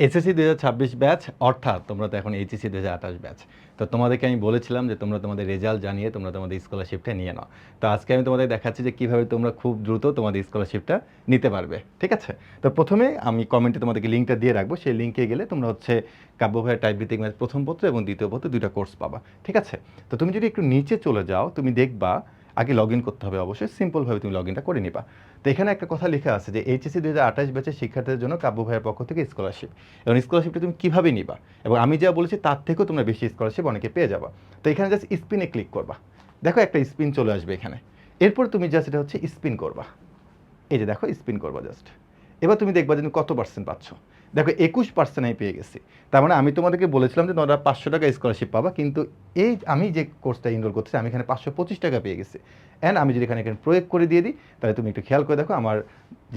SSC 2026 batch, অর্থাৎ তোমরা তো এখন এইচএসসি 2028 ব্যাচ। তো তোমাদেরকে আমি বলেছিলাম যে তোমরা তোমাদের রেজাল্ট জানিয়ে তোমরা তোমাদের স্কলারশিপটা নিয়ে নাও। তো আজকে আমি তোমাদের দেখাচ্ছি যে কীভাবে তোমরা খুব দ্রুত তোমাদের স্কলারশিপটা নিতে পারবে, ঠিক আছে? তো প্রথমে আমি কমেন্টে তোমাদেরকে লিঙ্কটা দিয়ে রাখবো, সেই লিঙ্কে গেলে তোমরা হচ্ছে কাব্য ভাইয়ের টাইপরিথিং ম্যাথ প্রথম পত্র এবং দ্বিতীয় পত্র দুইটা কোর্স পাবা, ঠিক আছে? তো তুমি যদি একটু নিচে চলে যাও, তুমি দেখবা আগে লগ ইন করতে হবে, অবশ্যই সিম্পলভাবে তুমি লগ ইনটা করে নিবা। তো এখানে একটা কথা লেখা আছে যে এইচএসসি 2028 ব্যাচের শিক্ষার্থীদের জন্য কাব্য ভাইয়ের পক্ষ থেকে স্কলারশিপ, এবং স্কলারশিপটা তুমি কীভাবে নিবা, এবং আমি যা বলেছি তার থেকেও তোমরা বেশি স্কলারশিপ অনেকে পেয়ে যাবা। তো এখানে জাস্ট স্পিনে ক্লিক করবা, দেখো একটা স্পিন চলে আসবে এখানে। এরপর তুমি জাস্ট এটা হচ্ছে স্পিন করবা, এই যে দেখো স্পিন করবা জাস্ট। এবার তুমি দেখবা যে তুমি কত পার্সেন্ট পাচ্ছ। দেখো 21% আমি পেয়ে গেছি। তার মানে আমি তোমাদেরকে বলেছিলাম যে তোমরা 500 টাকা স্কলারশিপ পাবা, কিন্তু এই আমি যে কোর্সটা এনরোল করতেছি আমি এখানে 525 টাকা পেয়ে গেছি। অ্যান্ড আমি যদি এখানে প্রয়োগ করে দিয়ে দিই, তাহলে তুমি একটু খেয়াল করে দেখো আমার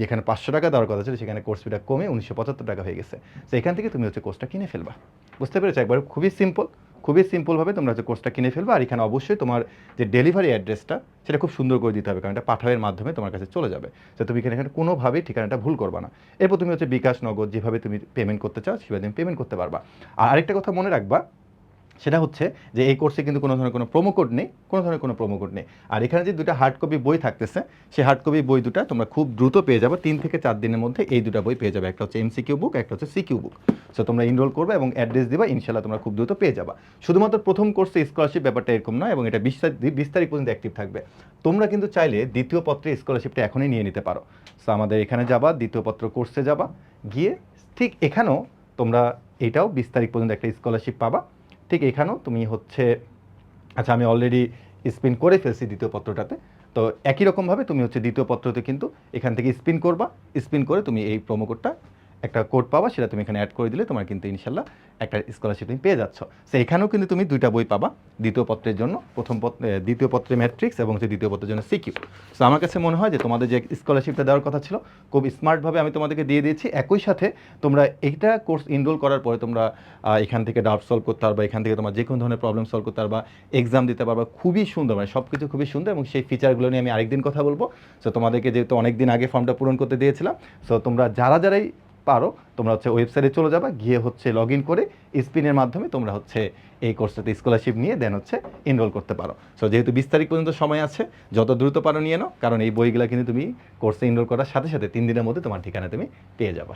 যেখানে 500 টাকা দেওয়ার কথা ছিল সেখানে কোর্স ফিটা কমে 1975 টাকা হয়ে গেছে। তো এখান থেকে তুমি হচ্ছে কোর্সটা কিনে ফেলবা। বুঝতে পেরেছো? একবার খুবই সিম্পল, খুবই সিম্পলভাবে তোমরা হচ্ছে কোর্সটা কিনে ফেলবা। আর এখানে অবশ্যই তোমার যে ডেলিভারি অ্যাড্রেসটা সেটা খুব সুন্দর করে দিতে হবে, কারণ এটা পাঠাওয়ের মাধ্যমে তোমার কাছে চলে যাবে। তো তুমি এখানে কোনোভাবেই ঠিকানাটা ভুল করবা না। এরপর তুমি হচ্ছে বিকাশ, নগদ যেভাবে তুমি পেমেন্ট করতে চাও সেভাবে তুমি পেমেন্ট করতে পারবা। আর আরেকটা কথা মনে রাখবা, সেটা হচ্ছে যে এই কোর্সে কিন্তু কোনো ধরনের কোনো প্রোমো কোড নেই, কোনো ধরনের কোনো প্রোমো কোড নেই। আর এখানে যে দুটো হার্ড কপি বই থাকতেছে, সেই হার্ড কপি বই দুটো তোমরা খুব দ্রুত পেয়ে যাবে, 3 থেকে 4 দিনের মধ্যে এই দুটো বই পেয়ে যাবে। একটা হচ্ছে এমসিকিউ বুক, একটা হচ্ছে সিকিউ বুক। সো তোমরা এনরোল করবে এবং অ্যাড্রেস দিবা, ইনশাল্লাহ তোমরা খুব দ্রুত পেয়ে যাবা। শুধুমাত্র প্রথম কোর্সে স্কলারশিপ ব্যাপারটা এরকম নয়, এবং এটা 20 তারিখ পর্যন্ত অ্যাক্টিভ থাকবে। তোমরা কিন্তু চাইলে দ্বিতীয় পত্রে স্কলারশিপটা এখনই নিয়ে নিতে পারো। সো আমাদের এখানে যাবা, দ্বিতীয় পত্র কোর্সে যাবা, গিয়ে ঠিক এখানেও তোমরা এটাও 20 তারিখ পর্যন্ত একটা স্কলারশিপ পাবা। ঠিক এখানেও তুমি হচ্ছে, আচ্ছা আমি অলরেডি স্পিন করে ফেলছি দ্বিতীয় পত্রটাতে। তো একই রকমভাবে তুমি হচ্ছে দ্বিতীয় পত্রতে কিন্তু এখান থেকে স্পিন করবা, স্পিন করে তুমি এই প্রোমো কোডটা একটা কোড পাবা, সেটা তুমি এখানে অ্যাড করে দিলে তোমার কিন্তু ইনশাল্লাহ একটা স্কলারশিপ তুমি পেয়ে যাচ্ছ। সো এখানেও কিন্তু তুমি দুইটা বই পাবা দ্বিতীয় পত্রের জন্য, দ্বিতীয় পত্রে ম্যাট্রিক্স এবং হচ্ছে দ্বিতীয় পত্রের জন্য সিকিউ। সো আমার কাছে মনে হয় যে তোমাদের যে স্কলারশিপটা দেওয়ার কথা ছিল খুব স্মার্টভাবে আমি তোমাদেরকে দিয়ে দিয়েছি। একই সাথে তোমরা এইটা কোর্স এনরোল করার পরে তোমরা এখান থেকে ডাউট সলভ করতে পারবা, এখান থেকে তোমার যে কোনো ধরনের প্রবলেম সলভ করতে পারবা, এক্সাম দিতে পারবা। খুবই সুন্দর, মানে সব কিছু খুবই সুন্দর, এবং সেই ফিচারগুলো নিয়ে আমি আরেকদিন কথা বলবো। সো তোমাদেরকে যেহেতু অনেক দিন আগে ফর্মটা পূরণ করতে দিয়েছিলাম, সো তোমরা যারাই পারো তোমরা হচ্ছে ওয়েবসাইটে চলে যাবা, গিয়ে হচ্ছে লগ ইন করে স্পিনের মাধ্যমে তোমরা হচ্ছে এই কোর্সটাতে স্কলারশিপ নিয়ে দেন হচ্ছে এনরোল করতে পারো। সো যেহেতু 20 তারিখ পর্যন্ত সময় আছে, যত দ্রুত পারো নিয়ে নাও, কারণ এই বইগুলো কিন্তু তুমি কোর্সে এনরোল করার সাথে সাথে 3 দিনের মধ্যে তোমার ঠিকানা তুমি পেয়ে যাবা।